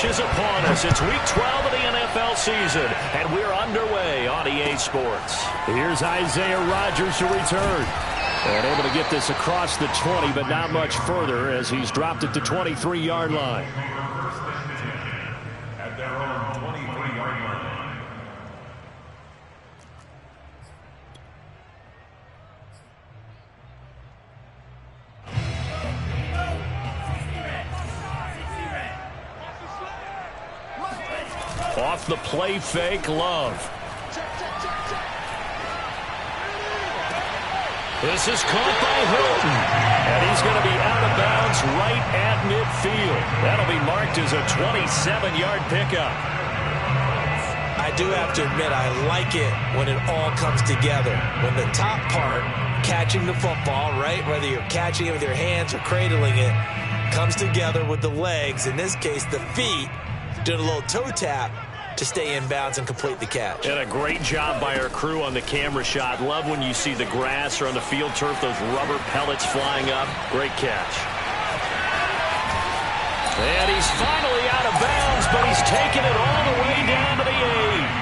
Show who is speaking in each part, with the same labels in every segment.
Speaker 1: stretch is upon us. It's Week 12 of the NFL season, and we're underway on EA Sports.
Speaker 2: Here's Isaiah Rodgers to return. And able to get this across the 20, but not much further as he's dropped it to 23-yard line.
Speaker 3: At their own 23-yard line.
Speaker 1: Off the play fake, Love. This is caught by Hilton. And he's going to be out of bounds right at midfield. That'll be marked as a 27-yard pickup.
Speaker 4: I do have to admit, I like it when it all comes together. When the top part, catching the football, right, whether you're catching it with your hands or cradling it, comes together with the legs, in this case the feet, doing a little toe tap to stay in bounds and complete the catch.
Speaker 1: And a great job by our crew on the camera shot. Love when you see the grass or on the field turf, those rubber pellets flying up. Great catch. And he's finally out of bounds, but he's taken it all the way down to the 8.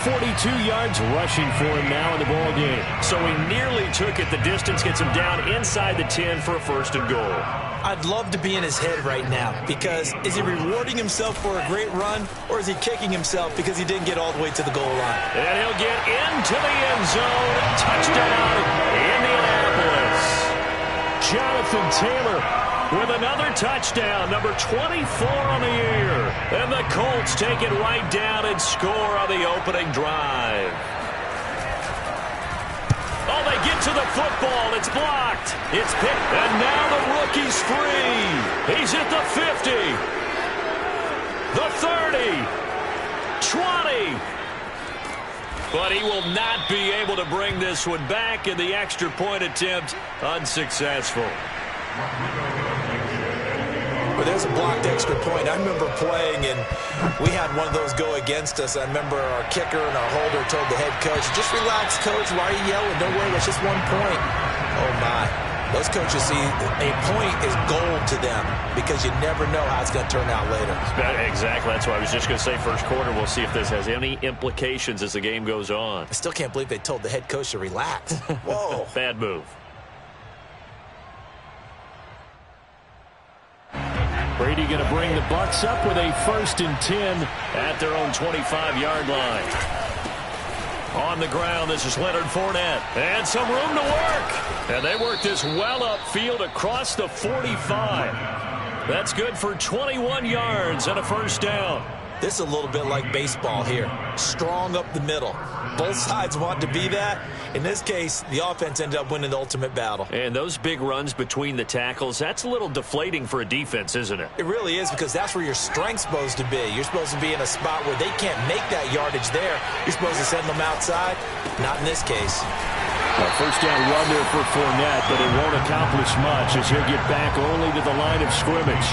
Speaker 2: 42 yards rushing for him now in the ball game.
Speaker 1: So he nearly took it. The distance gets him down inside the 10 for a 1st and goal.
Speaker 4: I'd love to be in his head right now, because is he rewarding himself for a great run, or is he kicking himself because he didn't get all the way to the goal line?
Speaker 1: And he'll get into the end zone. Touchdown, Indianapolis.
Speaker 2: Jonathan Taylor
Speaker 1: with another touchdown, number 24 on the year. And the Colts take it right down and score on the opening drive. Oh, they get to the football. It's blocked. It's picked. And now the rookie's free. He's at the 50. The 30. 20. But he will not be able to bring this one back, and the extra point attempt unsuccessful.
Speaker 4: But there's a blocked extra point. I remember playing, and we had one of those go against us. I remember our kicker and our holder told the head coach, just relax, coach. Why are you yelling? Don't worry, it's just 1 point. Oh, my. Those coaches see a point is gold to them because you never know how it's going to turn out later.
Speaker 1: Exactly. That's why I was just going to say first quarter. We'll see if this has any implications as the game goes on.
Speaker 4: I still can't believe they told the head coach to relax. Whoa.
Speaker 1: Bad move.
Speaker 2: Brady going to bring the Bucs up with a 1st and 10
Speaker 1: at their own 25-yard line. On the ground, this is Leonard Fournette. And some room to work. And they work this well upfield across the 45. That's good for 21 yards and a 1st down.
Speaker 4: This is a little bit like baseball here. Strong up the middle. Both sides want to be that. In this case, the offense ended up winning the ultimate battle.
Speaker 1: And those big runs between the tackles, that's a little deflating for a defense, isn't it?
Speaker 4: It really is, because that's where your strength's supposed to be. You're supposed to be in a spot where they can't make that yardage there. You're supposed to send them outside. Not in this case.
Speaker 2: A 1st down run there for Fournette, but it won't accomplish much as he'll get back only to the line of scrimmage.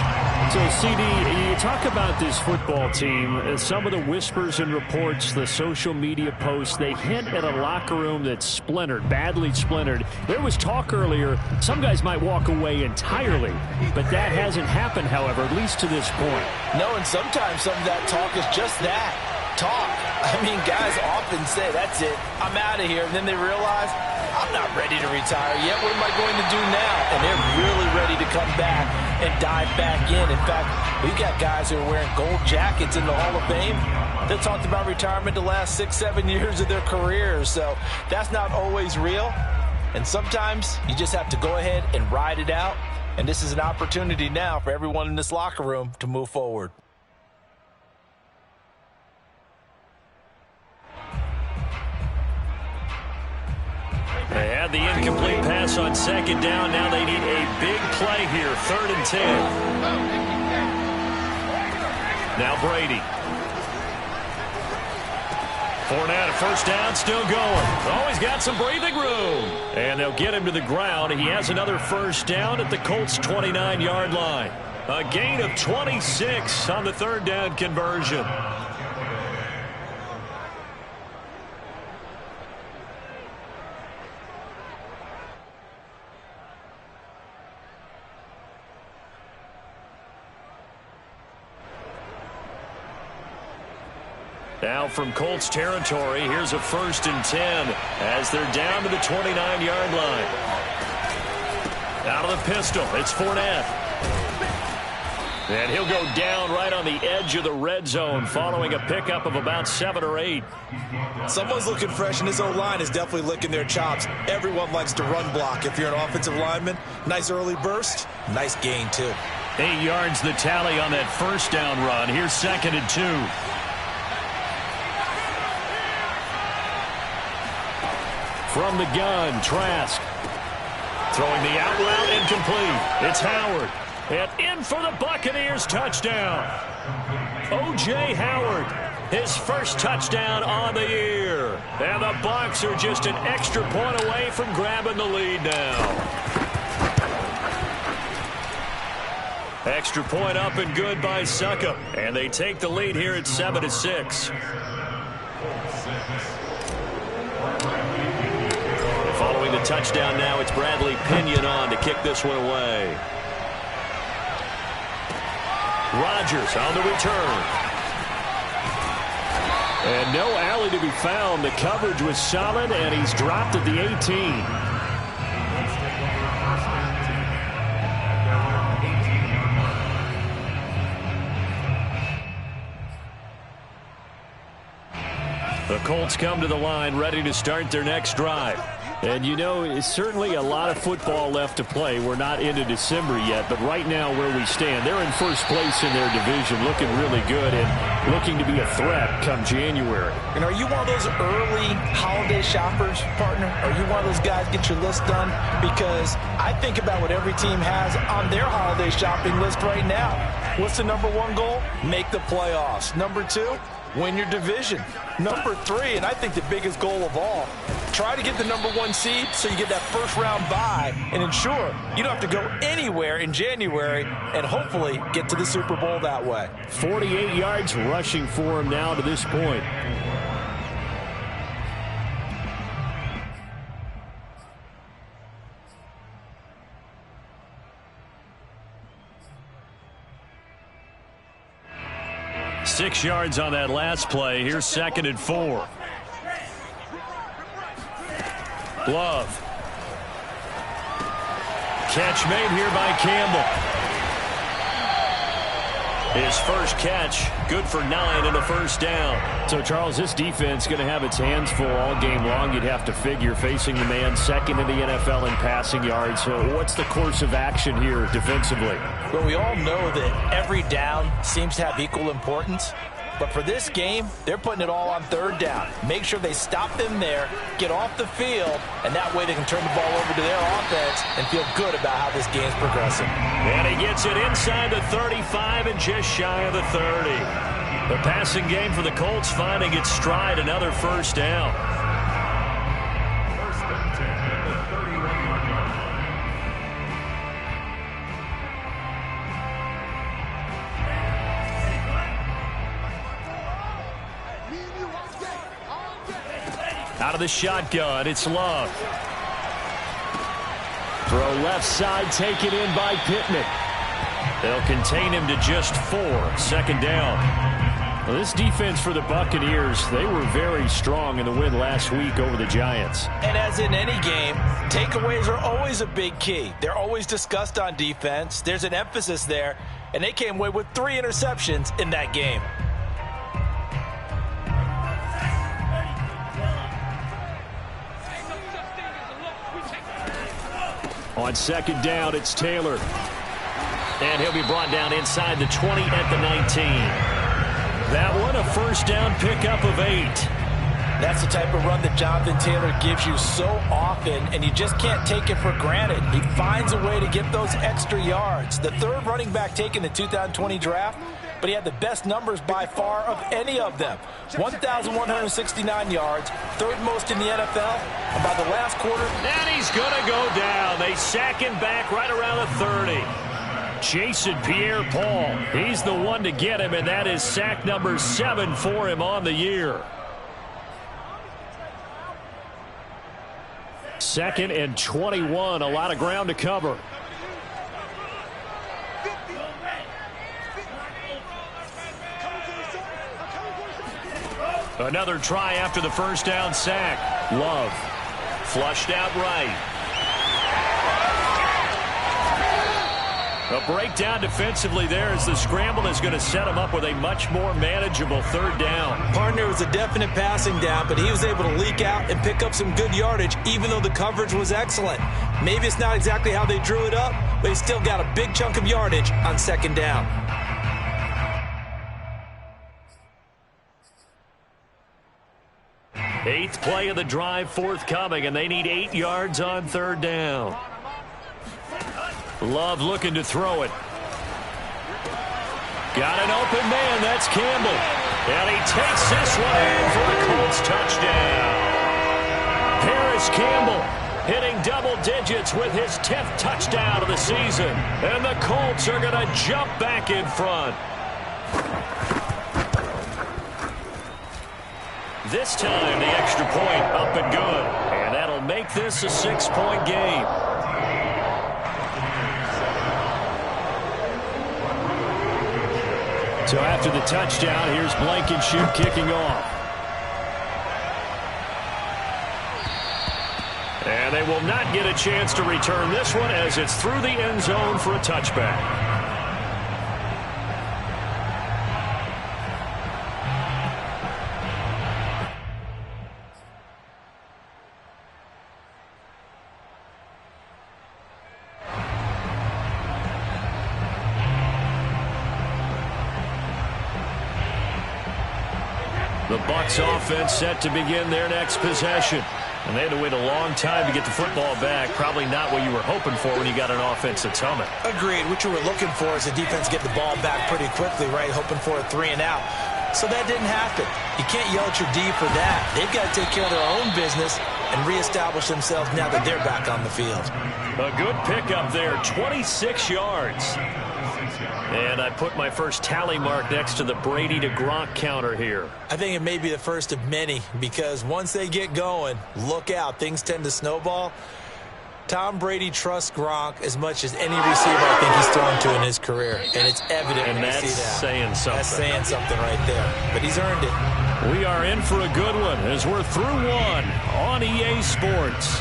Speaker 2: So, CD, you talk about this football team, some of the whispers and reports, the social media posts, they hint at a locker room that's splintered, badly splintered. There was talk earlier, some guys might walk away entirely, but that hasn't happened, however, at least to this point.
Speaker 4: No, and sometimes some of that talk is just that, talk. I mean, guys often say, that's it, I'm out of here, and then they realize, I'm not ready to retire yet. What am I going to do now? And they're really ready to come back and dive back in. In fact, we've got guys who are wearing gold jackets in the Hall of Fame. They talked about retirement the last 6-7 years of their careers. So that's not always real. And sometimes you just have to go ahead and ride it out. And this is an opportunity now for everyone in this locker room to move forward.
Speaker 1: They had the incomplete pass on 2nd down. Now they need a big play here. 3rd and 10. Now Brady. Fournette, a 1st down, still going. Oh, he's got some breathing room. And they'll get him to the ground. He has another 1st down at the Colts' 29-yard line. A gain of 26 on the 3rd down conversion. Now from Colts territory, here's a 1st and 10 as they're down to the 29-yard line. Out of the pistol, it's Fournette. And he'll go down right on the edge of the red zone following a pickup of about 7 or 8.
Speaker 4: Someone's looking fresh, and this O-line is definitely licking their chops. Everyone likes to run block. If you're an offensive lineman, nice early burst, nice gain too.
Speaker 1: 8 yards the tally on that 1st down run. Here's 2nd and 2. From the gun, Trask. Throwing the out route incomplete. It's Howard. And in for the Buccaneers touchdown. O.J. Howard, his first touchdown on the year. And the Bucs are just an extra point away from grabbing the lead now. Extra point up and good by Succop. And they take the lead here at 7-6. Following the touchdown now, it's Bradley Pinion on to kick this one away. Rodgers on the return. And no alley to be found. The coverage was solid, and he's dropped at the 18. The Colts come to the line ready to start their next drive. And, you know, it's certainly a lot of football left to play. We're not into December yet, but right now where we stand, they're in first place in their division, looking really good and looking to be a threat come January.
Speaker 4: And are you one of those early holiday shoppers, partner? Are you one of those guys get your list done? Because I think about what every team has on their holiday shopping list right now. What's the #1 goal? Make the playoffs. #2, win your division. #3, and I think the biggest goal of all, try to get the #1 seed so you get that first-round bye and ensure you don't have to go anywhere in January and hopefully get to the Super Bowl that way.
Speaker 1: 48 yards rushing for him now to this point. Six yards on that last play. Here's 2nd and 4. Love. Catch made here by Campbell. His first catch, good for 9 and a first down. So, Charles, this defense going to have its hands full all game long, you'd have to figure, facing the man second in the NFL in passing yards. So what's the course of action here defensively?
Speaker 4: Well, we all know that every down seems to have equal importance. But for this game, they're putting it all on 3rd down. Make sure they stop them there, get off the field, and that way they can turn the ball over to their offense and feel good about how this game's progressing.
Speaker 1: And he gets it inside the 35 and just shy of the 30. The passing game for the Colts finding its stride, another first down. Out of the shotgun, it's Love. Throw left side, taken in by Pittman. They'll contain him to just 4. 2nd down. Well, this defense for the Buccaneers, they were very strong in the win last week over the Giants.
Speaker 4: And as in any game, takeaways are always a big key. They're always discussed on defense. There's an emphasis there, and they came away with 3 interceptions in that game.
Speaker 1: On 2nd down, it's Taylor. And he'll be brought down inside the 20 at the 19. That one, a first down pickup of 8.
Speaker 4: That's the type of run that Jonathan Taylor gives you so often, and you just can't take it for granted. He finds a way to get those extra yards. The 3rd running back taken in the 2020 draft, but he had the best numbers by far of any of them. 1,169 yards, 3rd most in the NFL. And by the last quarter,
Speaker 1: and he's going to go down. They sack him back right around the 30. Jason Pierre-Paul, he's the one to get him, and that is sack number 7 for him on the year. 2nd and 21, a lot of ground to cover. Another try after the first down sack. Love. Flushed out right. A breakdown defensively there as the scramble is going to set him up with a much more manageable third down.
Speaker 4: Partner was a definite passing down, but he was able to leak out and pick up some good yardage, even though the coverage was excellent. Maybe it's not exactly how they drew it up, but he still got a big chunk of yardage on second down.
Speaker 1: Eighth play of the drive forthcoming, and they need 8 yards on third down. Love looking to throw it. Got an open man. That's Campbell. And he takes this one in for a Colts touchdown. Paris Campbell hitting double digits with his 10th touchdown of the season. And the Colts are going to jump back in front. This time, the extra point up and good. And that'll make this a 6-point game. So after the touchdown, here's Blankenship kicking off. And they will not get a chance to return this one as it's through the end zone for a touchback. The Bucs offense set to begin their next possession. And they had to wait a long time to get the football back. Probably not what you were hoping for when you got an offense that's humming.
Speaker 4: Agreed. What you were looking for is the defense get the ball back pretty quickly, right? Hoping for a 3 and out. So that didn't happen. You can't yell at your D for that. They've got to take care of their own business and reestablish themselves now that they're back on the field.
Speaker 1: A good pickup there, 26 yards. And I put my first tally mark next to the Brady to Gronk counter here.
Speaker 4: I think it may be the first of many because once they get going, look out, things tend to snowball. Tom Brady trusts Gronk as much as any receiver I think he's thrown to in his career. And it's evident when you see that.
Speaker 1: And that's saying something.
Speaker 4: That's saying something right there. But he's earned it.
Speaker 1: We are in for a good one as we're through one on EA Sports.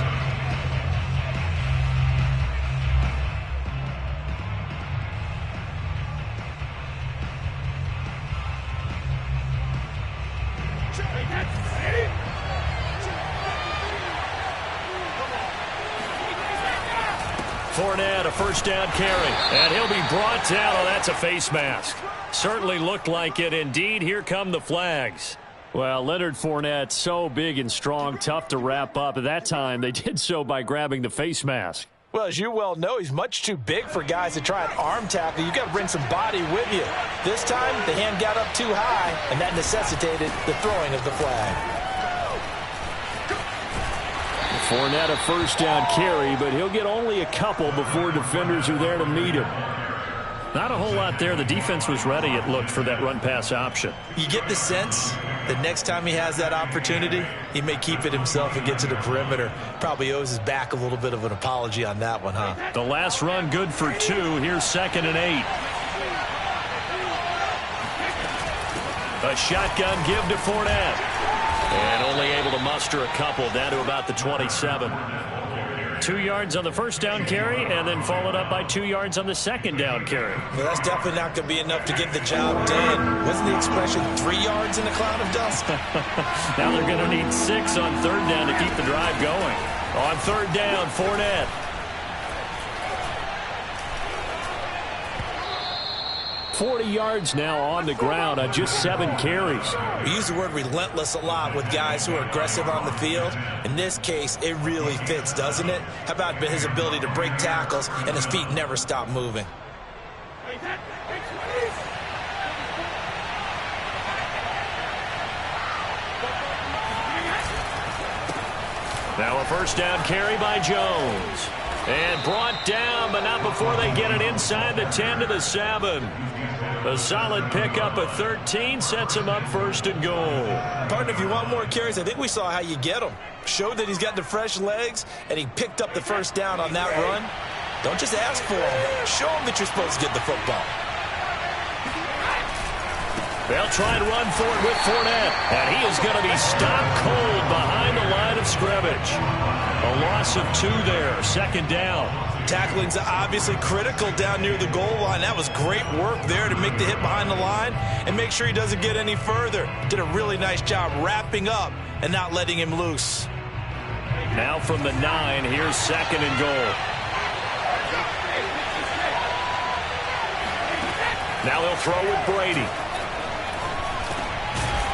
Speaker 1: Fournette, a first down carry, and he'll be brought down. Oh, that's a face mask. Certainly looked like it. Indeed, here come the flags. Well, Leonard Fournette, so big and strong, tough to wrap up. At that time, they did so by grabbing the face mask.
Speaker 4: Well, as you well know, he's much too big for guys to try an arm tackle. You've got to bring some body with you. This time, the hand got up too high, and that necessitated the throwing of the flag.
Speaker 1: Fournette a first down carry, but he'll get only a couple before defenders are there to meet him. Not a whole lot there. The defense was ready, it looked, for that run-pass option.
Speaker 4: You get the sense that next time he has that opportunity, he may keep it himself and get to the perimeter. Probably owes his back a little bit of an apology on that one, huh?
Speaker 1: The last run good for 2. Here's 2nd and 8. A shotgun give to Fournette. And only able to muster a couple down to about the 27. 2 yards on the first down carry and then followed up by 2 yards on the second down carry.
Speaker 4: Well, that's definitely not going to be enough to get the job done. Wasn't the expression 3 yards in a cloud of dust?
Speaker 1: Now they're going to need 6 on third down to keep the drive going. On third down, Fournette. 40 yards now on the ground on just 7 carries.
Speaker 4: We use the word relentless a lot with guys who are aggressive on the field. In this case, it really fits, doesn't it? How about his ability to break tackles and his feet never stop moving?
Speaker 1: Now a first down carry by Jones. And brought down, but not before they get it inside the 10 to the 7. A solid pickup of 13 sets him up 1st and goal.
Speaker 4: Partner, if you want more carries, I think we saw how you get them. Showed that he's got the fresh legs, and he picked up the first down on that run. Don't just ask for them. Show him that you're supposed to get the football.
Speaker 1: They'll try and run for it with Fournette. And he is going to be stopped cold behind the line of scrimmage. A loss of 2 there. 2nd down.
Speaker 4: Tackling's obviously critical down near the goal line. That was great work there to make the hit behind the line and make sure he doesn't get any further. Did a really nice job wrapping up and not letting him loose.
Speaker 1: Now from the 9, here's 2nd and goal. Now they'll throw with Brady.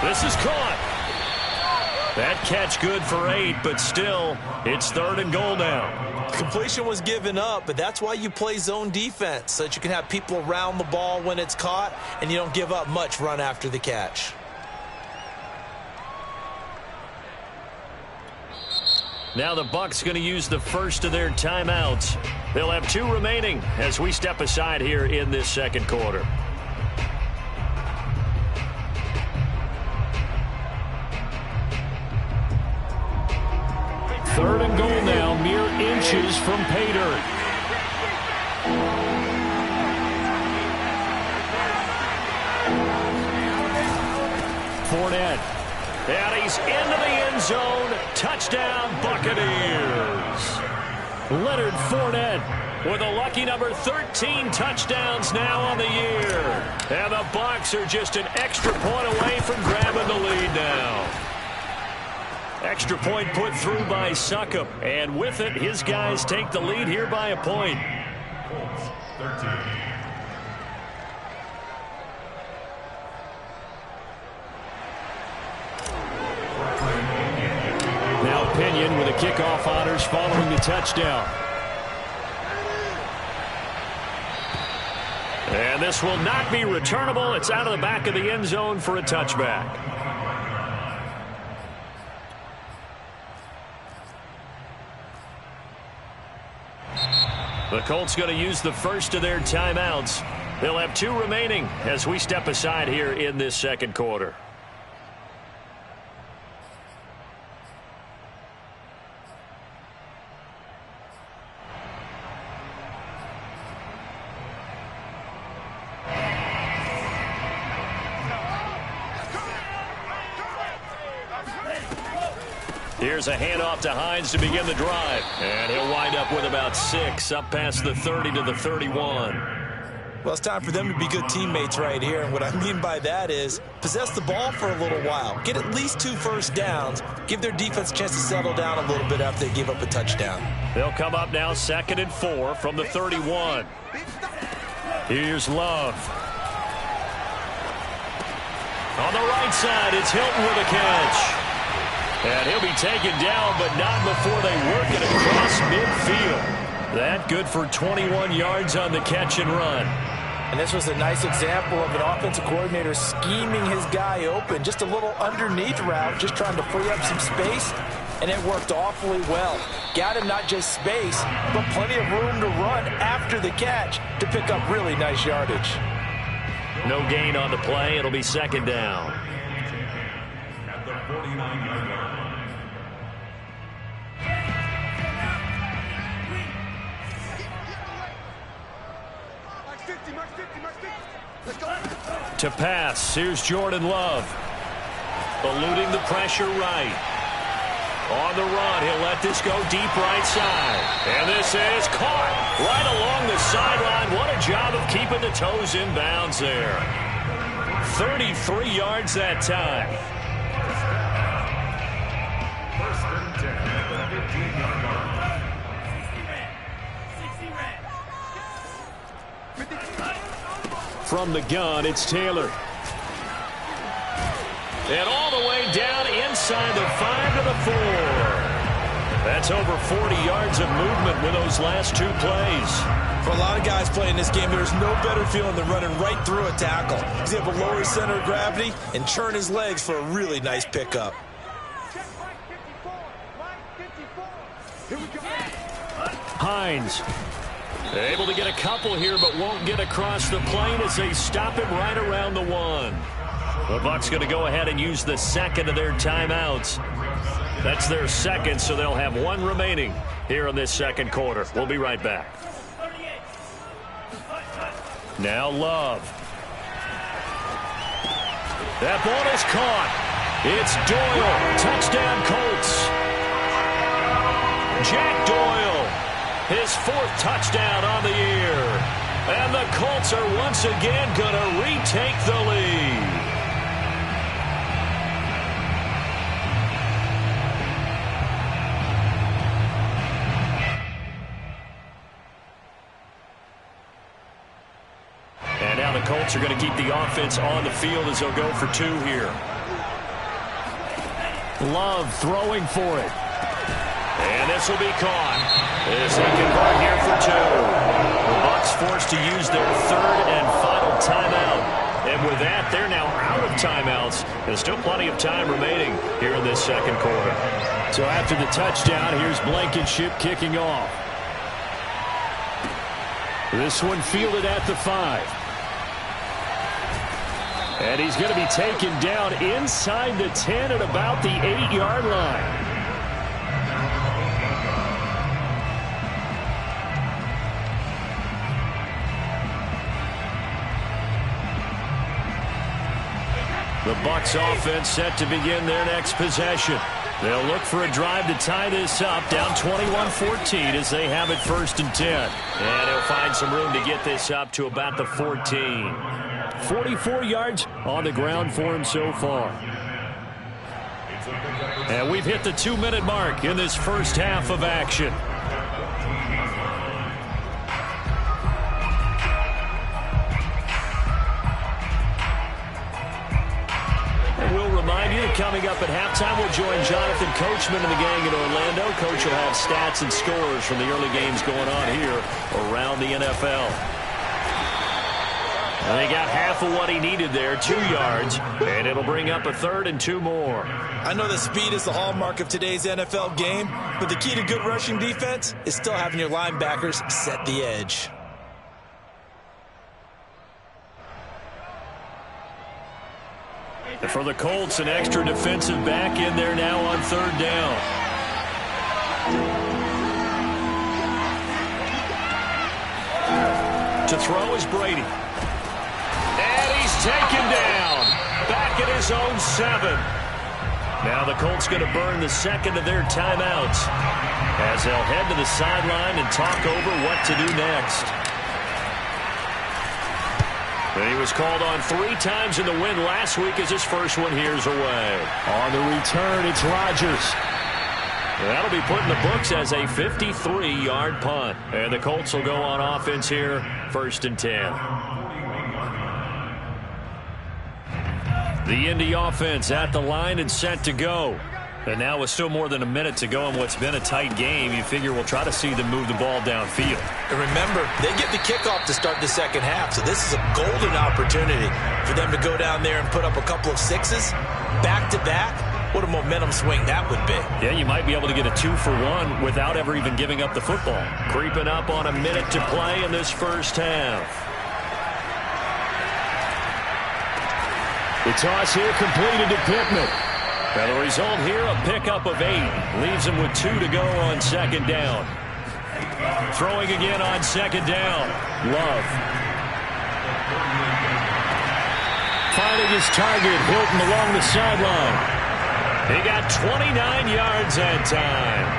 Speaker 1: This is caught. That catch good for 8, but still, it's 3rd and goal now.
Speaker 4: Completion was given up, but that's why you play zone defense, so that you can have people around the ball when it's caught, and you don't give up much run after the catch.
Speaker 1: Now the Bucs going to use the first of their timeouts. They'll have 2 remaining as we step aside here in this 2nd quarter. Third and goal now, mere inches from pay dirt. Fournette. And he's into the end zone. Touchdown, Buccaneers. Leonard Fournette with a lucky number 13 touchdowns now on the year. And the Bucs are just an extra point away from grabbing the lead now. Extra point put through by Succop. And with it, his guys take the lead here by a point.
Speaker 3: Colts, 13.
Speaker 1: Now Pinion with the kickoff honors following the touchdown. And this will not be returnable. It's out of the back of the end zone for a touchback. The Colts going to use the first of their timeouts. They'll have 2 remaining as we step aside here in this 2nd quarter. Here's a handoff to Hines to begin the drive. And he'll wind up with about 6 up past the 30 to the 31.
Speaker 4: Well, it's time for them to be good teammates right here. And what I mean by that is possess the ball for a little while. Get at least 2 first downs. Give their defense a chance to settle down a little bit after they give up a touchdown.
Speaker 1: They'll come up now 2nd and 4 from the 31. Here's Love. On the right side, it's Hilton with a catch. And he'll be taken down, but not before they work it across midfield. That good for 21 yards on the catch and run.
Speaker 4: And this was a nice example of an offensive coordinator scheming his guy open. Just a little underneath route, just trying to free up some space, and it worked awfully well. Got him not just space, but plenty of room to run after the catch to pick up really nice yardage.
Speaker 1: No gain on the play. It'll be 2nd down.
Speaker 3: At the 49-yard line.
Speaker 1: To pass, here's Jordan Love. Eluding the pressure right. On the run, he'll let this go deep right side. And this is caught right along the sideline. What a job of keeping the toes in bounds there. 33 yards that time.
Speaker 3: First and 10 at the 15-yard line.
Speaker 1: From the gun, it's Taylor. And all the way down inside the 5 to the 4. That's over 40 yards of movement with those last 2 plays.
Speaker 4: For a lot of guys playing this game, there's no better feeling than running right through a tackle. He's able to lower his center of gravity and churn his legs for a really nice pickup.
Speaker 1: Hines. Able to get a couple here, but won't get across the plane as they stop him right around the 1. The Bucs going to go ahead and use the 2nd of their timeouts. That's their 2nd, so they'll have 1 remaining here in this 2nd quarter. We'll be right back. Now Love. That ball is caught. It's Doyle. Touchdown, Colts. Jack Doyle, his 4th touchdown on the year. And the Colts are once again going to retake the lead. And now the Colts are going to keep the offense on the field as they'll go for 2 here.
Speaker 2: Love throwing for it.
Speaker 1: And this will be caught as they convert here for 2. The Bucs forced to use their 3rd and final timeout. And with that, they're now out of timeouts. There's still plenty of time remaining here in this second quarter.
Speaker 2: So after the touchdown, here's Blankenship kicking off. This one fielded at the 5. And he's going to be taken down inside the 10 at about the 8-yard line.
Speaker 1: The Bucs offense set to begin their next possession. They'll look for a drive to tie this up, down 21-14 as they have it 1st and 10. And he'll find some room to get this up to about the 14.
Speaker 2: 44 yards on the ground for him so far.
Speaker 1: And we've hit the 2-minute mark in this first half of action. And we'll remind you that coming up at halftime, we'll join Jonathan Coachman and the gang in Orlando. Coach will have stats and scores from the early games going on here around the NFL. And they got half of what he needed there, 2 yards, and it'll bring up a 3rd and 2 more.
Speaker 4: I know that speed is the hallmark of today's NFL game, but the key to good rushing defense is still having your linebackers set the edge.
Speaker 1: And for the Colts, an extra defensive back in there now on 3rd down. To throw is Brady. Taken down, back at his own 7. Now the Colts going to burn the 2nd of their timeouts as they'll head to the sideline and talk over what to do next. And he was called on 3 times in the win last week as his first one here's away.
Speaker 2: On the return, it's Rodgers.
Speaker 1: That'll be put in the books as a 53-yard punt. And the Colts will go on offense here, 1st and 10. The Indy offense at the line and set to go. And now with still more than a minute to go in what's been a tight game, you figure we'll try to see them move the ball downfield.
Speaker 4: And remember, they get the kickoff to start the second half, so this is a golden opportunity for them to go down there and put up a couple of 6s back-to-back. What a momentum swing that would be.
Speaker 1: Yeah, you might be able to get a 2-for-1 without ever even giving up the football. Creeping up on a minute to play in this first half.
Speaker 2: The toss here completed to Pittman.
Speaker 1: Now the result here, a pickup of 8. Leaves him with 2 to go on 2nd down. Throwing again on 2nd down. Love.
Speaker 2: Finding his target, Hilton along the sideline.
Speaker 1: He got 29 yards that time.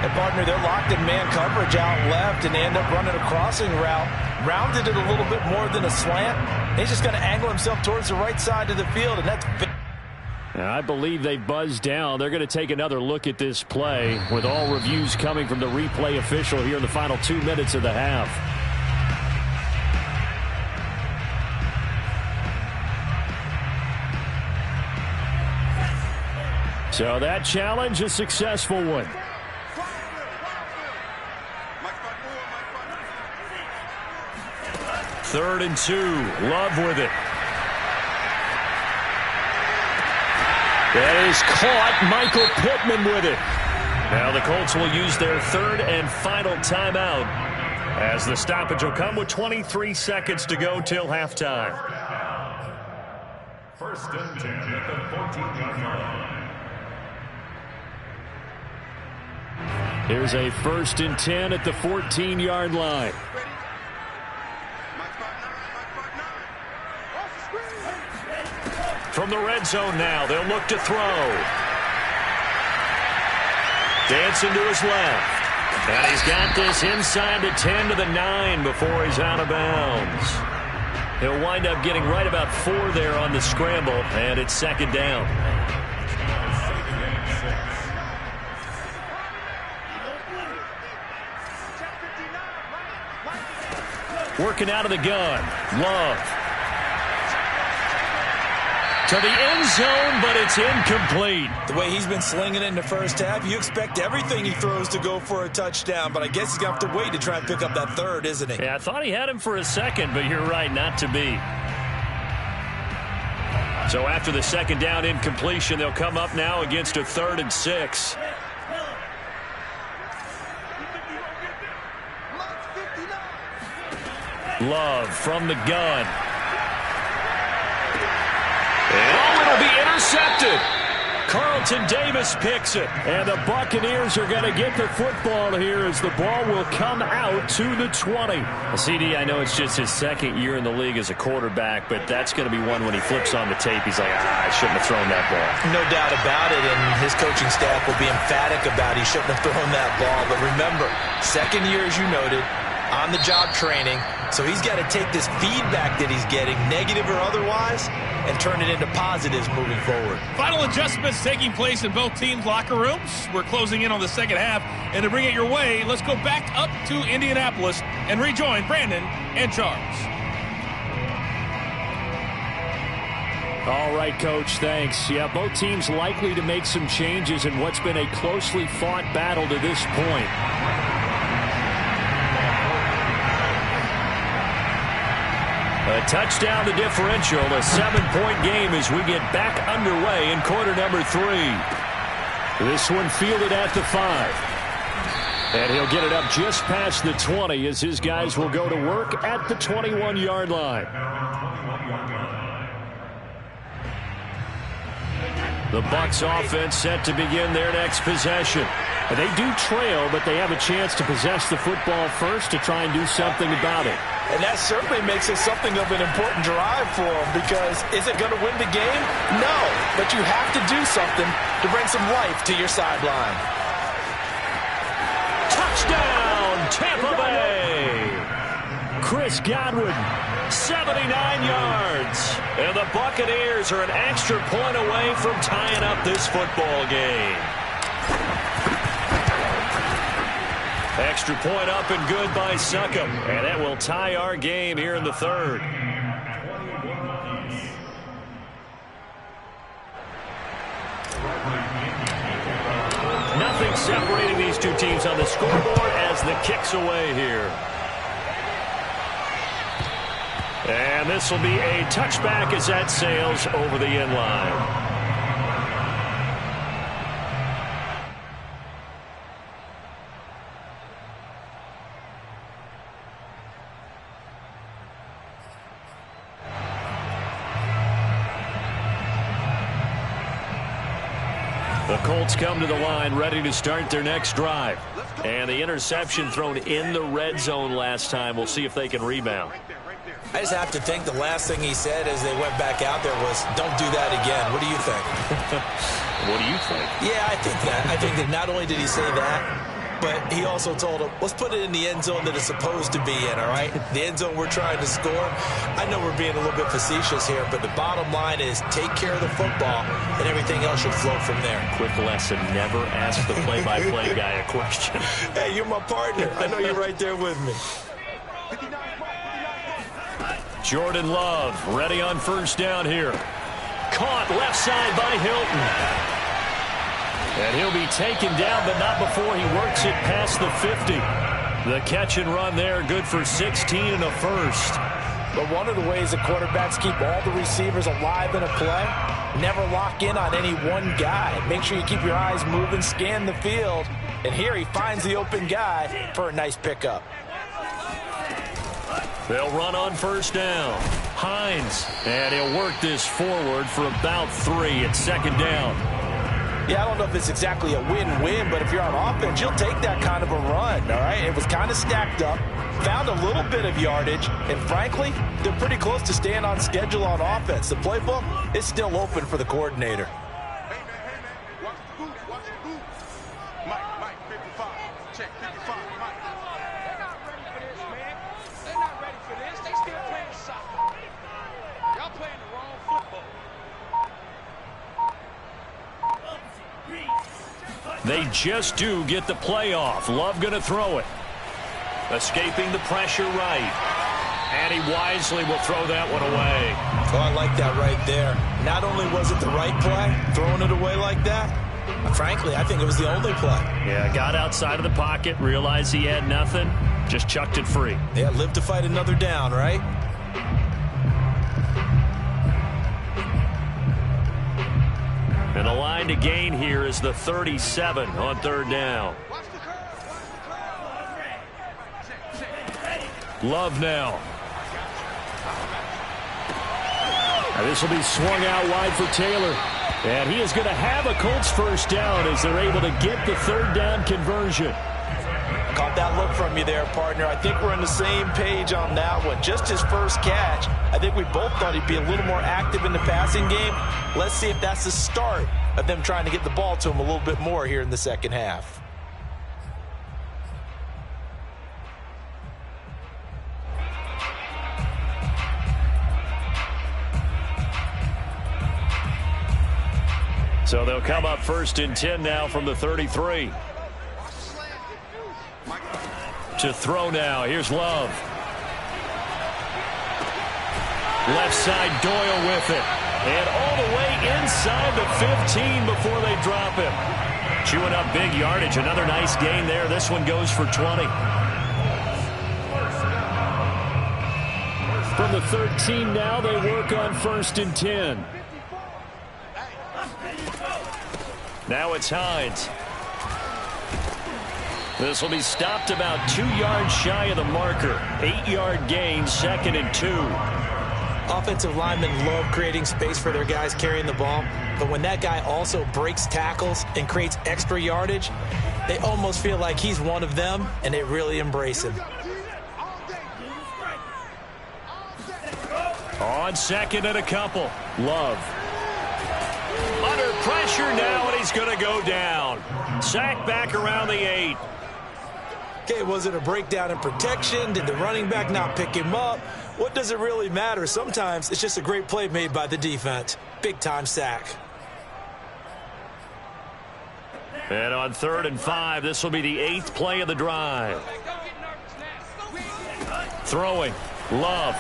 Speaker 4: And partner, they're locked in man coverage out left, and they end up running a crossing route. Rounded it a little bit more than a slant. He's just going to angle himself towards the right side of the field, and that's...
Speaker 2: I believe they've buzzed down. They're going to take another look at this play with all reviews coming from the replay official here in the final 2 minutes of the half. So that challenge, a successful one.
Speaker 1: Third and 2. Love with it.
Speaker 2: That is caught. Michael Pittman with it.
Speaker 1: Now the Colts will use their 3rd and final timeout as the stoppage will come with 23 seconds to go till halftime.
Speaker 3: 1st and 10 at the 14-yard line.
Speaker 2: Here's a 1st and 10 at the 14-yard line.
Speaker 1: From the red zone now, they'll look to throw. Dancing to his left. And he's got this inside the 10 to the 9 before he's out of bounds. He'll wind up getting right about 4 there on the scramble, and it's second down. Working out of the gun. Love. To the end zone, but it's incomplete.
Speaker 4: The way he's been slinging it in the first half, you expect everything he throws to go for a touchdown, but I guess he's going to have to wait to try and pick up that third, isn't he?
Speaker 2: Yeah, I thought he had him for a second, but you're right, not to be.
Speaker 1: So after the second down incompletion, they'll come up now against a 3rd and 6. Love from the gun. And it'll be intercepted. Carlton Davis picks it.
Speaker 2: And the Buccaneers are going to get the football here as the ball will come out to the 20.
Speaker 1: Well, CD, I know it's just his second year in the league as a quarterback, but that's going to be one when he flips on the tape, he's like, I shouldn't have thrown that ball.
Speaker 4: No doubt about it, and his coaching staff will be emphatic about he shouldn't have thrown that ball. But remember, second year, as you noted, on-the-job training, so he's got to take this feedback that he's getting, negative or otherwise, and turn it into positives moving forward.
Speaker 5: Final adjustments taking place in both teams' locker rooms. We're closing in on the second half, and to bring it your way, let's go back up to Indianapolis and rejoin Brandon and Charles.
Speaker 2: All right, Coach, thanks. Yeah, both teams likely to make some changes in what's been a closely fought battle to this point.
Speaker 1: A touchdown, the differential, a 7-point game as we get back underway in quarter number 3.
Speaker 2: This one fielded at the 5. And he'll get it up just past the 20 as his guys will go to work at the 21-yard line.
Speaker 1: The Bucs offense set to begin their next possession.
Speaker 2: And they do trail, but they have a chance to possess the football first to try and do something about it.
Speaker 4: And that certainly makes it something of an important drive for them, because is it going to win the game? No, but you have to do something to bring some life to your sideline.
Speaker 1: Touchdown, Tampa Bay!
Speaker 2: Chris Godwin,
Speaker 1: 79 yards. And the Buccaneers are an extra point away from tying up this football game. Extra point up and good by Succop. And that will tie our game here in the 3rd. Nothing separating these two teams on the scoreboard as the kick's away here. And this will be a touchback as that sails over the end line. The Colts come to the line ready to start their next drive. And the interception thrown in the red zone last time. We'll see if they can rebound.
Speaker 4: I just have to think the last thing he said as they went back out there was, don't do that again. What do you think?
Speaker 1: What do you think?
Speaker 4: Yeah, I think that. I think that not only did he say that, but he also told him, let's put it in the end zone that it's supposed to be in, all right? The end zone we're trying to score. I know we're being a little bit facetious here, but the bottom line is take care of the football, and everything else should flow from there.
Speaker 1: Quick lesson, never ask the play-by-play guy a question.
Speaker 4: Hey, you're my partner. I know you're right there with me.
Speaker 1: Jordan Love ready on first down here. Caught left side by Hilton. And he'll be taken down, but not before he works it past the 50. The catch and run there, good for 16 and a first.
Speaker 4: But one of the ways that quarterbacks keep all the receivers alive in a play, never lock in on any one guy. Make sure you keep your eyes moving, scan the field. And here he finds the open guy for a nice pickup.
Speaker 1: They'll run on first down. Hines, and he'll work this forward for about 3 at second down.
Speaker 4: Yeah, I don't know if it's exactly a win-win, but if you're on offense, you'll take that kind of a run, all right? It was kind of stacked up, found a little bit of yardage, and frankly, they're pretty close to staying on schedule on offense. The playbook is still open for the coordinator.
Speaker 3: Hey, man, watch the boot, watch the boot. Mike, 55, check 55, Mike.
Speaker 6: They're not ready for this, man. They're not ready for this. They still playing soccer. Y'all playing the wrong football.
Speaker 1: They just do get the playoff. Love going to throw it. Escaping the pressure right. And he wisely will throw that one away.
Speaker 4: Oh, I like that right there. Not only was it the right play, throwing it away like that, frankly, I think it was the only play.
Speaker 2: Yeah, got outside of the pocket, realized he had nothing, just chucked it free.
Speaker 4: Yeah, live to fight another down, right?
Speaker 1: And the line to gain here is the 37 on third down. Love now. And this will be swung out wide for Taylor. And he is going to have a Colts first down as they're able to get the third down conversion.
Speaker 4: Caught that look from you there, partner. I think we're on the same page on that one. Just his first catch. I think we both thought he'd be a little more active in the passing game. Let's see if that's the start of them trying to get the ball to him a little bit more here in the second half.
Speaker 1: So they'll come up first and 10 now from the 33. To throw now. Here's Love. Left side, Doyle with it. And all the way inside the 15 before they drop him. Chewing up big yardage. Another nice gain there. This one goes for 20. From the 13 now, they work on first and 10. Now it's Hines. This will be stopped about 2 yards shy of the marker. 8-yard gain, second and 2.
Speaker 4: Offensive linemen love creating space for their guys carrying the ball, but when that guy also breaks tackles and creates extra yardage, they almost feel like he's one of them, and they really embrace him.
Speaker 1: On second and a couple. Love. Under pressure now, and he's going to go down. Sack back around the 8.
Speaker 4: Okay, was it a breakdown in protection? Did the running back not pick him up? What does it really matter? Sometimes it's just a great play made by the defense. Big-time sack.
Speaker 1: And on third and 5, this will be the 8th play of the drive. Throwing. Love.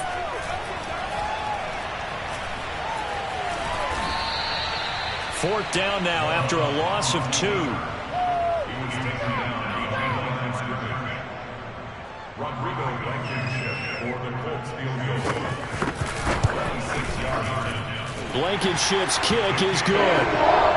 Speaker 1: Fourth down now after a loss of 2.
Speaker 3: Rodrigo Blankenship for the Colts field goal. 26 yards.
Speaker 1: Blankenship's kick is good.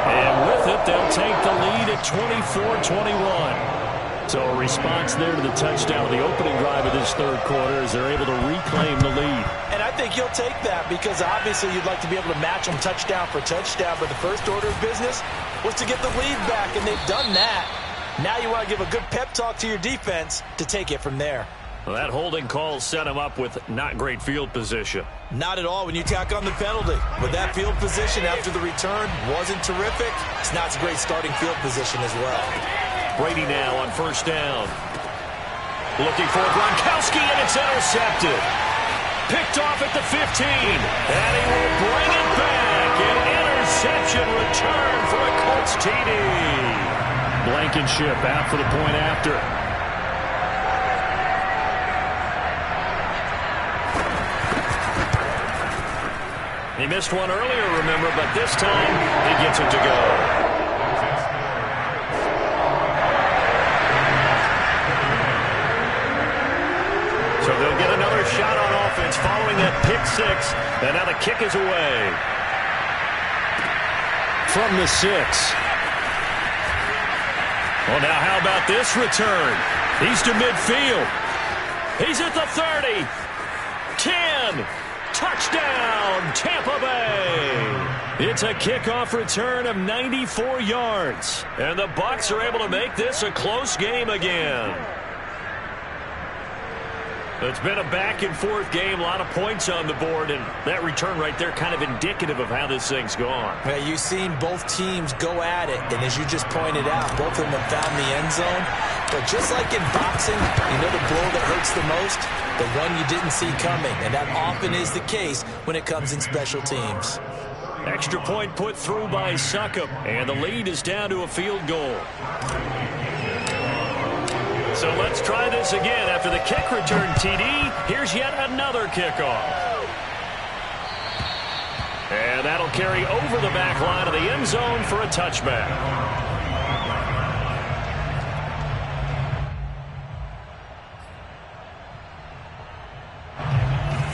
Speaker 1: And with it, they'll take the lead at 24-21. So a response there to the touchdown, the opening drive of this third quarter, as they're able to reclaim the lead.
Speaker 4: And I think you'll take that because obviously you'd like to be able to match them touchdown for touchdown, but the first order of business was to get the lead back, and they've done that. Now you want to give a good pep talk to your defense to take it from there.
Speaker 1: Well, that holding call set him up with not great field position.
Speaker 4: Not at all when you tack on the penalty. But that field position after the return wasn't terrific. It's not a great starting field position as well.
Speaker 1: Brady now on first down. Looking for Gronkowski, and it's intercepted. Picked off at the 15. And he will bring it back. An interception return for a Colts TD.
Speaker 2: Blankenship out for the point after.
Speaker 1: He missed one earlier, remember, but this time he gets it to go. So they'll get another shot on offense following that pick 6. And now the kick is away. From the 6. Well, now how about this return? He's to midfield. He's at the 30. 10. Touchdown, Tampa Bay! It's a kickoff return of 94 yards. And the Bucs are able to make this a close game again. It's been a back-and-forth game, a lot of points on the board, and that return right there kind of indicative of how this thing's gone.
Speaker 4: Yeah, you've seen both teams go at it, and as you just pointed out, both of them have found the end zone. But just like in boxing, you know the blow that hurts the most? The one you didn't see coming, and that often is the case when it comes in special teams.
Speaker 1: Extra point put through by Succop, and the lead is down to a field goal. So let's try this again. After the kick return TD, here's yet another kickoff. And that'll carry over the back line of the end zone for a touchback.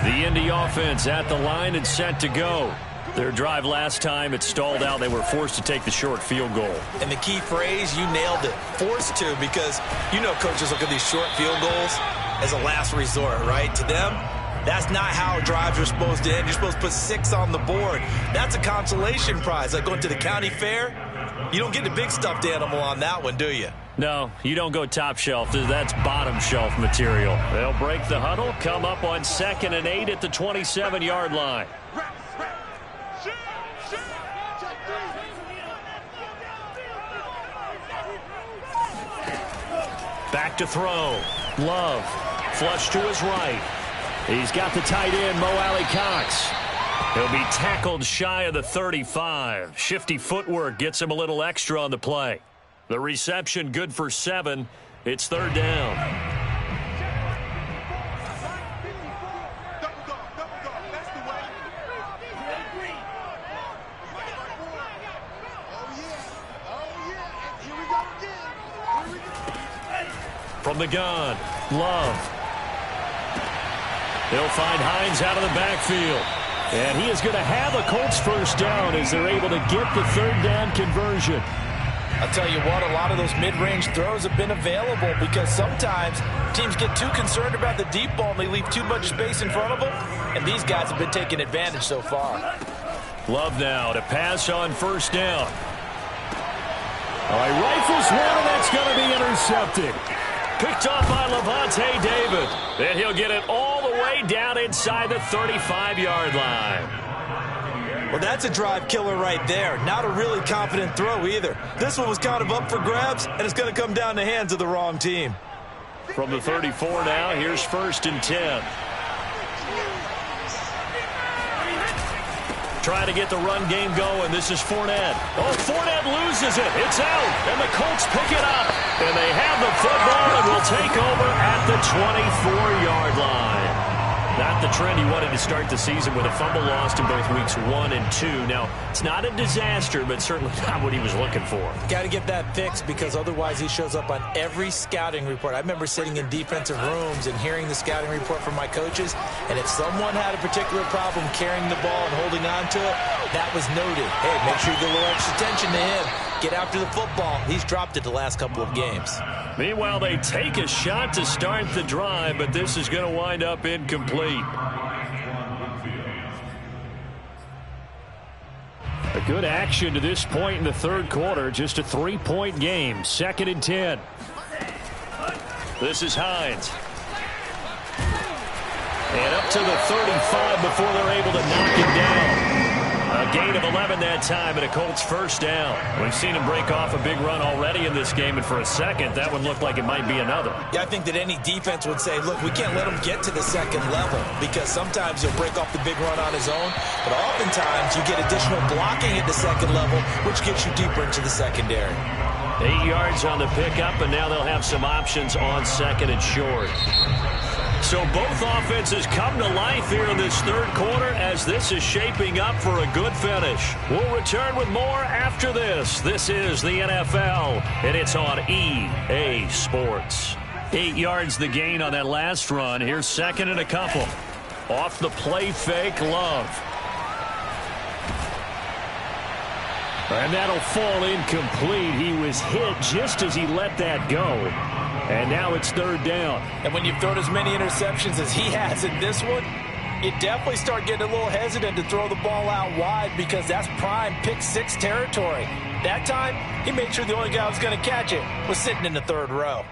Speaker 1: The Indy offense at the line and set to go. Their drive last time, it stalled out. They were forced to take the short field goal.
Speaker 4: And the key phrase, you nailed it, forced to, because you know coaches look at these short field goals as a last resort, right? To them, that's not how drives are supposed to end. You're supposed to put 6 on the board. That's a consolation prize. Like going to the county fair, you don't get the big stuffed animal on that one, do you?
Speaker 1: No, you don't go top shelf. That's bottom shelf material. They'll break the huddle, come up on 2nd and 8 at the 27-yard line. Back to throw. Love. Flush to his right. He's got the tight end, Mo Alley-Cox. He'll be tackled shy of the 35. Shifty footwork gets him a little extra on the play. The reception good for 7. It's 3rd down.
Speaker 3: That's the way. Oh, yeah. Here we go again.
Speaker 1: From the gun, Love. They'll find Hines out of the backfield. And he is going to have a Colts first down as they're able to get the 3rd down conversion.
Speaker 4: I'll tell you what, a lot of those mid-range throws have been available because sometimes teams get too concerned about the deep ball and they leave too much space in front of them, and these guys have been taking advantage so far.
Speaker 1: Love now to pass on 1st down. All right, rifles one, and that's going to be intercepted. Picked off by Lavonte David. And he'll get it all the way down inside the 35-yard line.
Speaker 4: Well, that's a drive killer right there. Not a really confident throw either. This one was kind of up for grabs, and it's going to come down the hands of the wrong team.
Speaker 1: From the 34 now, here's 1st and 10. Trying to get the run game going. This is Fournette. Oh, Fournette loses it. It's out, and the Colts pick it up. And they have the football and will take over at the 24-yard line. Not the trend he wanted to start the season with a fumble lost in both weeks 1 and 2. Now, it's not a disaster, but certainly not what he was looking for.
Speaker 4: Got to get that fixed because otherwise he shows up on every scouting report. I remember sitting in defensive rooms and hearing the scouting report from my coaches, and if someone had a particular problem carrying the ball and holding on to it, that was noted. Hey, make sure you give a little extra attention to him. Get after the football. He's dropped it the last couple of games.
Speaker 1: Meanwhile, they take a shot to start the drive, but this is going to wind up incomplete. A good action to this point in the 3rd quarter. Just a 3-point game. 2nd and 10. This is Hines. And up to the 35 before they're able to knock it down. A gain of 11 that time and a Colts first down. We've seen him break off a big run already in this game, and for a second, that one looked like it might be another.
Speaker 4: Yeah, I think that any defense would say, look, we can't let him get to the 2nd level because sometimes he'll break off the big run on his own, but oftentimes you get additional blocking at the 2nd level, which gets you deeper into the secondary.
Speaker 1: 8 yards on the pickup, and now they'll have some options on 2nd and short. So both offenses come to life here in this 3rd quarter as this is shaping up for a good finish. We'll return with more after this. This is the NFL, and it's on EA Sports. 8 yards the gain on that last run. Here's 2nd and a couple. Off the play fake, Love. And that'll fall incomplete. He was hit just as he let that go. And now it's 3rd down.
Speaker 4: And when you've thrown as many interceptions as he has in this one, You definitely start getting a little hesitant to throw the ball out wide because that's prime pick-6 territory. That time, he made sure the only guy who was going to catch it was sitting in the third row.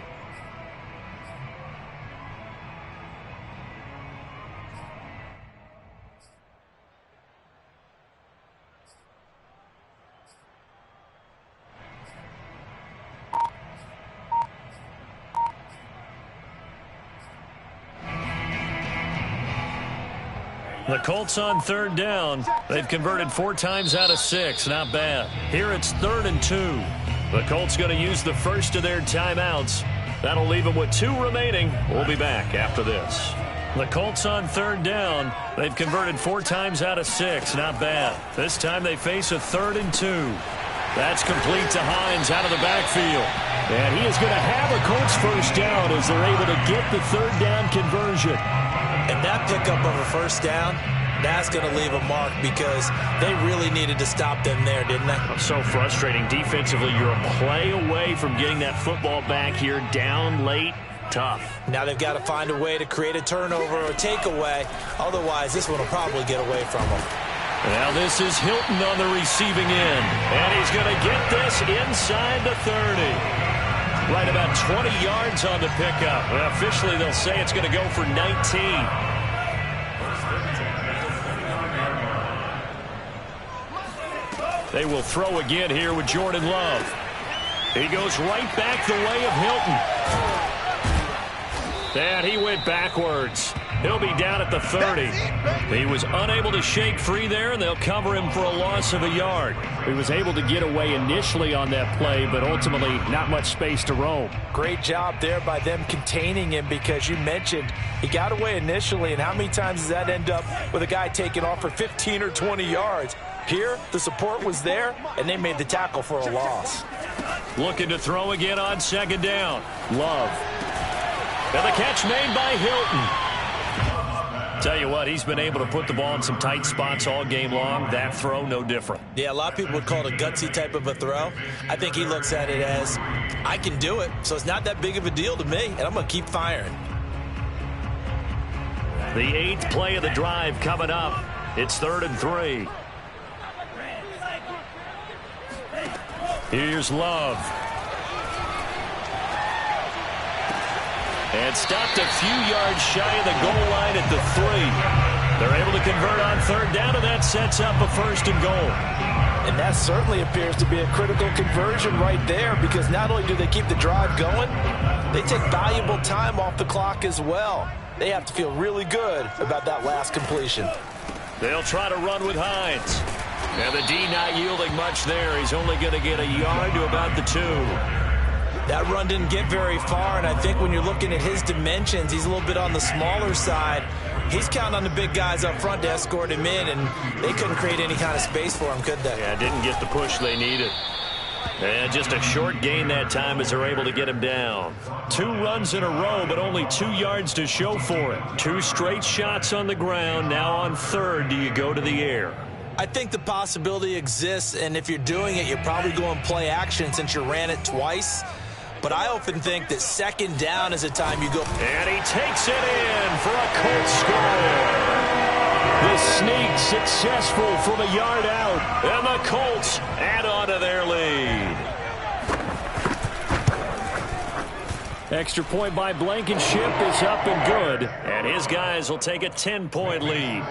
Speaker 2: The Colts on third down. They've converted 4 times out of 6. Not bad. Here it's 3rd and 2. The Colts going to use the first of their timeouts. That'll leave them with 2 remaining. We'll be back after this. The Colts on third down. They've converted 4 times out of 6. Not bad. This time they face a 3rd and 2. That's complete to Hines out of the backfield. And he is going to have a Colts first down as they're able to get the 3rd down conversion.
Speaker 4: And that pickup of a first down, that's going to leave a mark because they really needed to stop them there, didn't they?
Speaker 2: So frustrating. Defensively, you're a play away from getting that football back here down late. Tough.
Speaker 4: Now they've got to find a way to create a turnover or takeaway. Otherwise, this one will probably get away from them.
Speaker 2: Now this is Hilton on the receiving end. And he's going to get this inside the 30. Right about 20 yards on the pickup. Well, officially, they'll say it's going to go for 19. They will throw again here with Jordan Love. He goes right back the way of Hilton. And he went backwards. He'll be down at the 30. He was unable to shake free there, and they'll cover him for a loss of a yard. He was able to get away initially on that play, but ultimately not much space to roam.
Speaker 4: Great job there by them containing him because you mentioned he got away initially, and how many times does that end up with a guy taking off for 15 or 20 yards? Here, the support was there, and they made the tackle for a loss.
Speaker 2: Looking to throw again on 2nd down. Love. And the catch made by Hilton. Tell you what, he's been able to put the ball in some tight spots all game long. That throw, no different.
Speaker 4: Yeah, a lot of people would call it a gutsy type of a throw. I think he looks at it as, I can do it, so it's not that big of a deal to me, and I'm going to keep firing.
Speaker 2: The 8th play of the drive coming up. It's 3rd and 3. Here's Love. And stopped a few yards shy of the goal line at the 3. They're able to convert on 3rd down, and that sets up a 1st and goal.
Speaker 4: And that certainly appears to be a critical conversion right there because not only do they keep the drive going, they take valuable time off the clock as well. They have to feel really good about that last completion.
Speaker 2: They'll try to run with Hines. And the D not yielding much there. He's only going to get a yard to about the 2.
Speaker 4: That run didn't get very far, and I think when you're looking at his dimensions, he's a little bit on the smaller side. He's counting on the big guys up front to escort him in, and they couldn't create any kind of space for him, could they?
Speaker 2: Yeah, didn't get the push they needed. And just a short gain that time as they're able to get him down. 2 runs in a row, but only 2 yards to show for it. 2 straight shots on the ground. Now on 3rd, do you go to the air?
Speaker 4: I think the possibility exists, and if you're doing it, you're probably going play action since you ran it twice. But I often think that 2nd down is a time you go.
Speaker 2: And he takes it in for a Colts score. The sneak successful from a yard out. And the Colts add on to their lead. Extra point by Blankenship is up and good. And his guys will take a 10-point lead.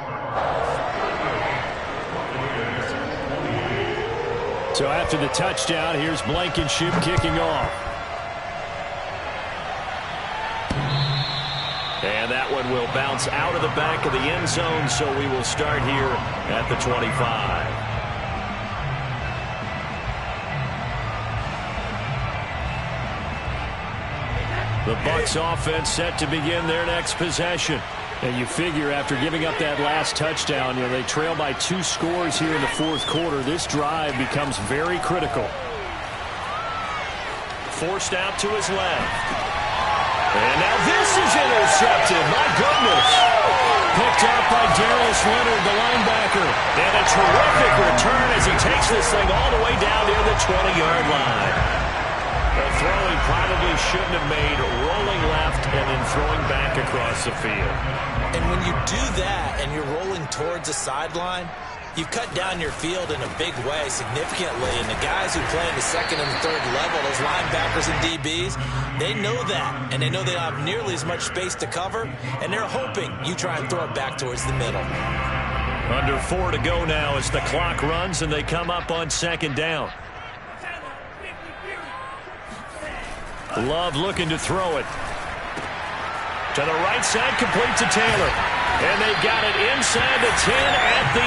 Speaker 2: So after the touchdown, here's Blankenship kicking off. And that one will bounce out of the back of the end zone, so we will start here at the 25. The Bucs offense set to begin their next possession. And you figure after giving up that last touchdown, they trail by 2 scores here in the 4th quarter. This drive becomes very critical. Forced out to his left. And now this is intercepted. My goodness. Picked up by Darius Leonard, the linebacker. And a terrific return as he takes this thing all the way down near the 20-yard line. A throw he probably shouldn't have made, rolling left and then throwing back across the field.
Speaker 4: And when you do that and you're rolling towards the sideline, you cut down your field in a big way, significantly. And the guys who play in the second and the third level, those linebackers and DBs, they know that. And they know they don't have nearly as much space to cover. And they're hoping you try and throw it back towards the middle.
Speaker 1: Under 4 to go now as the clock runs and they come up on second down. Love looking to throw it. To the right side, complete to Taylor. And they got it inside the 10 at the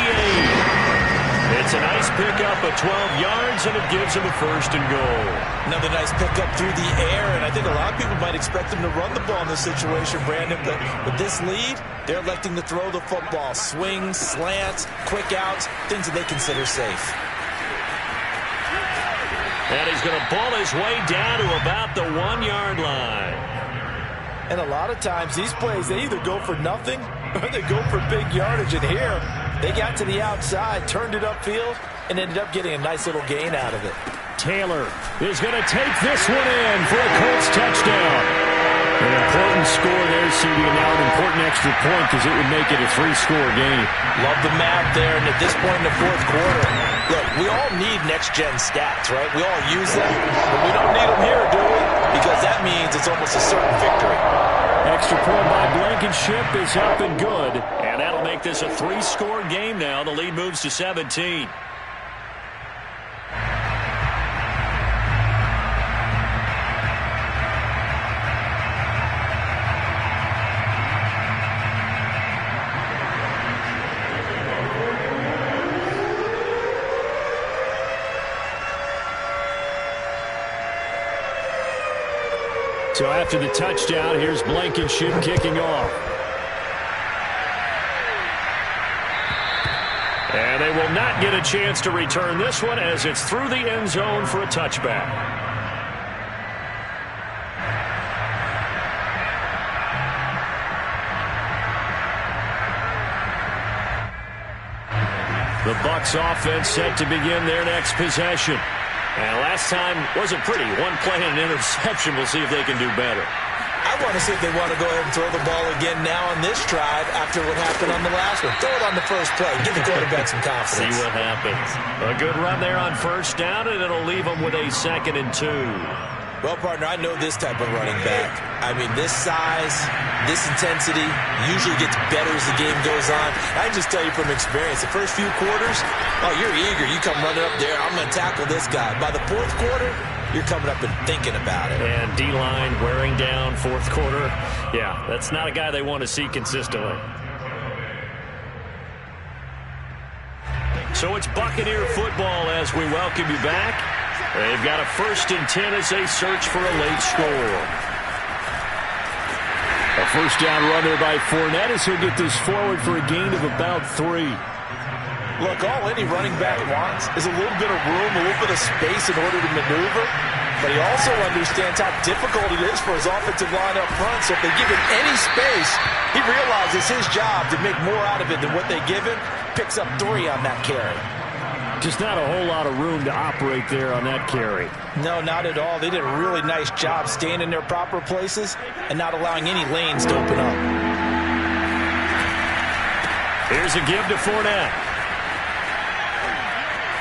Speaker 1: 8. It's a nice pickup of 12 yards, and it gives them a first and goal.
Speaker 4: Another nice pickup through the air, and I think a lot of people might expect them to run the ball in this situation, Brandon. But with this lead, they're electing to throw the football. Swings, slants, quick outs, things that they consider safe.
Speaker 1: And he's going to ball his way down to about the 1-yard line.
Speaker 4: And a lot of times, these plays, they either go for nothing or they go for big yardage. And here, they got to the outside, turned it upfield, and ended up getting a nice little gain out of it.
Speaker 1: Taylor is going to take this one in for a Colts touchdown. An important score there, CD, and now an important extra point because it would make it a 3-score game.
Speaker 4: Love the math there, and at this point in the fourth quarter, look, we all need next-gen stats, right? We all use them, but we don't need them here, do we? Because that means it's almost a certain victory.
Speaker 1: Extra point by Blankenship is up and good, and that'll make this a 3-score game now. The lead moves to 17. So after the touchdown, here's Blankenship kicking off. And they will not get a chance to return this one as it's through the end zone for a touchback. The Bucs offense set to begin their next possession. And last time wasn't pretty. One play and an interception. We'll see if they can do better.
Speaker 4: I want to see if they want to go ahead and throw the ball again now on this drive after what happened on the last one. Throw it on the first play. Give the quarterback some confidence.
Speaker 1: See what happens. A good run there on first down, and it'll leave them with a 2nd and 2.
Speaker 4: Well, partner, I know this type of running back. I mean, this size, this intensity usually gets better as the game goes on. I can just tell you from experience, the first few quarters, oh, you're eager. You come running up there, I'm going to tackle this guy. By the fourth quarter, you're coming up and thinking about it.
Speaker 1: And D-line wearing down fourth quarter. Yeah, that's not a guy they want to see consistently. So it's Buccaneer football as we welcome you back. They've got a 1st and 10 as they search for a late score. A first down run there by Fournette as he'll get this forward for a gain of about 3.
Speaker 4: Look, all any running back wants is a little bit of room, a little bit of space in order to maneuver. But he also understands how difficult it is for his offensive line up front. So if they give him any space, he realizes his job to make more out of it than what they give him. Picks up 3 on that carry.
Speaker 1: Just not a whole lot of room to operate there on that carry.
Speaker 4: No, not at all. They did a really nice job staying in their proper places and not allowing any lanes to open up.
Speaker 1: Here's a give to Fournette.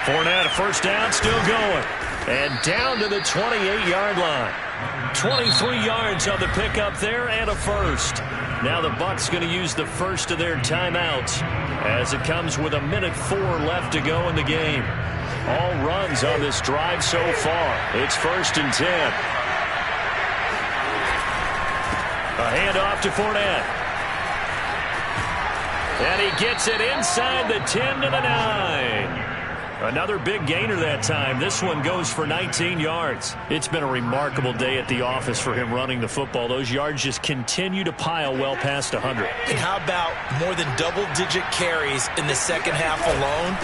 Speaker 1: Fournette, a first down, still going. And down to the 28-yard line. 23 yards on the pickup there and a first. Now the Bucs going to use the first of their timeouts as it comes with 1:04 left to go in the game. All runs on this drive so far. It's 1st and 10. A handoff to Fournette. And he gets it inside the 10 to the 9. Another big gainer that time. This one goes for 19 yards. It's been a remarkable day at the office for him running the football. Those yards just continue to pile well past 100.
Speaker 4: And how about more than double-digit carries in the second half alone?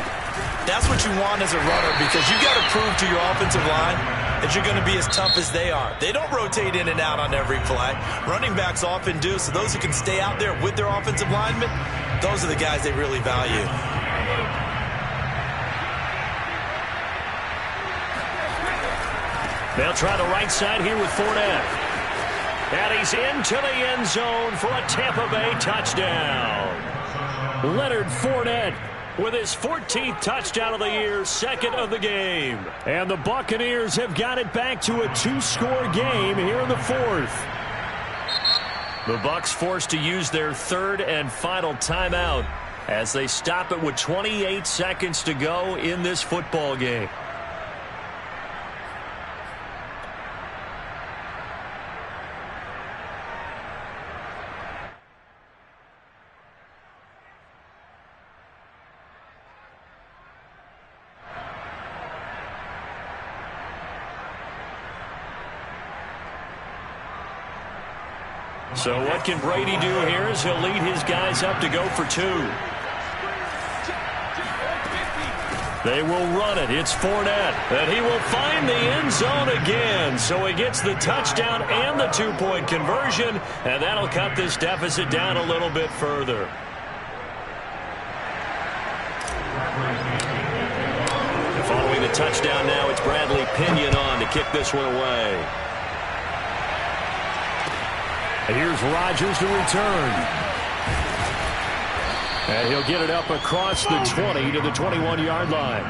Speaker 4: That's what you want as a runner because you got to prove to your offensive line that you're going to be as tough as they are. They don't rotate in and out on every play. Running backs often do, so those who can stay out there with their offensive linemen, those are the guys they really value.
Speaker 1: They'll try the right side here with Fournette. And he's into the end zone for a Tampa Bay touchdown. Leonard Fournette with his 14th touchdown of the year, second of the game. And the Buccaneers have got it back to a 2-score game here in the fourth. The Bucs forced to use their third and final timeout as they stop it with 28 seconds to go in this football game. So what can Brady do here as he'll lead his guys up to go for 2. They will run it. It's Fournette. And he will find the end zone again. So he gets the touchdown and the 2-point conversion. And that'll cut this deficit down a little bit further. Following the touchdown now, it's Bradley Pinion on to kick this one away. Here's Rodgers to return. And he'll get it up across the 20 to the 21-yard line.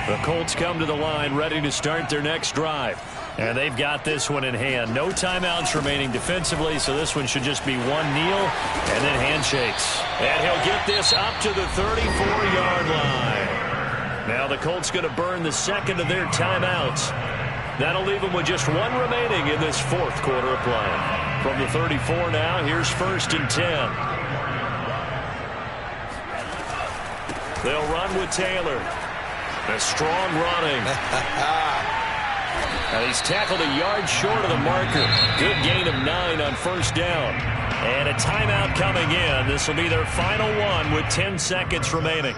Speaker 1: The Colts come to the line ready to start their next drive. And they've got this one in hand. No timeouts remaining defensively, so this one should just be one kneel and then handshakes. And he'll get this up to the 34-yard line. Now the Colts going to burn the second of their timeouts. That'll leave them with just one remaining in this fourth quarter of play. From the 34 now, here's 1st and 10. They'll run with Taylor. A strong running. And he's tackled a yard short of the marker. Good gain of 9 on 1st down. And a timeout coming in. This will be their final one with 10 seconds remaining.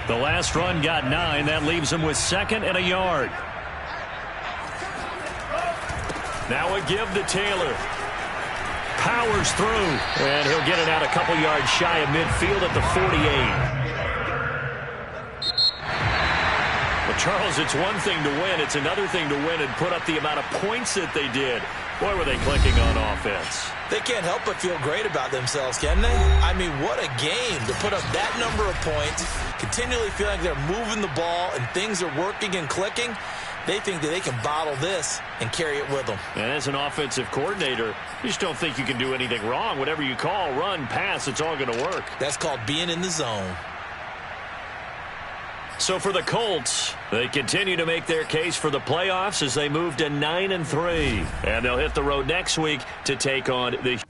Speaker 1: The last run got 9. That leaves him with 2nd and a yard. Now a give to Taylor. Powers through. And he'll get it out a couple yards shy of midfield at the 48. Well, Charles, it's one thing to win. It's another thing to win and put up the amount of points that they did. Boy, were they clicking on offense.
Speaker 4: They can't help but feel great about themselves, can they? I mean, what a game to put up that number of points, continually feel like they're moving the ball and things are working and clicking. They think that they can bottle this and carry it with them.
Speaker 1: And as an offensive coordinator, you just don't think you can do anything wrong. Whatever you call, run, pass, it's all going to work.
Speaker 4: That's called being in the zone.
Speaker 1: So for the Colts, they continue to make their case for the playoffs as they move to 9-3. And they'll hit the road next week to take on the